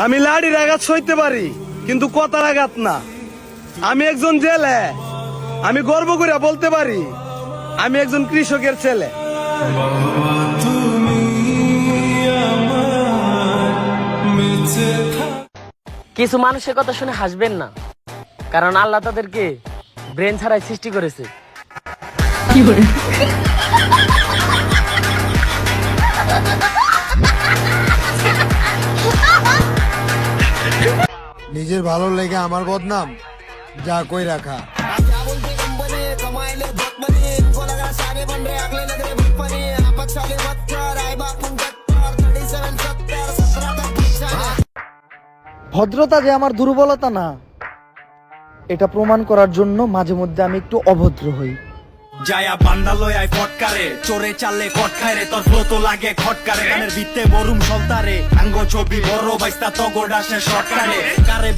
আমি লাড়ির আঘাত সইতে পারি, কিন্তু কথার আঘাত না। আমি একজন জেলে, আমি গর্ব করে বলতে পারি আমি একজন কৃষকের ছেলে। কিছু মানুষের কথা শুনে হাসবেন না, কারণ আল্লাহ তাদেরকে ব্রেন ছাড়াই সৃষ্টি করেছে। নিজের ভালো লেগে আমার বদনাম যা কই রাখা। ভদ্রতা যে আমার দুর্বলতা না, এটা প্রমাণ করার জন্য মাঝে মধ্যে আমি একটু অভদ্র হই। যায়া বান্দালয় আই ফটকারে চোরে চাললে কট খায় রে, তোর ফ্লো তো লাগে খটকারে, গানের ভিত্তে বরুম সলতারে আঙ্গ ছবি বড় বাইস্তা তগোডা সে শটকারে কারে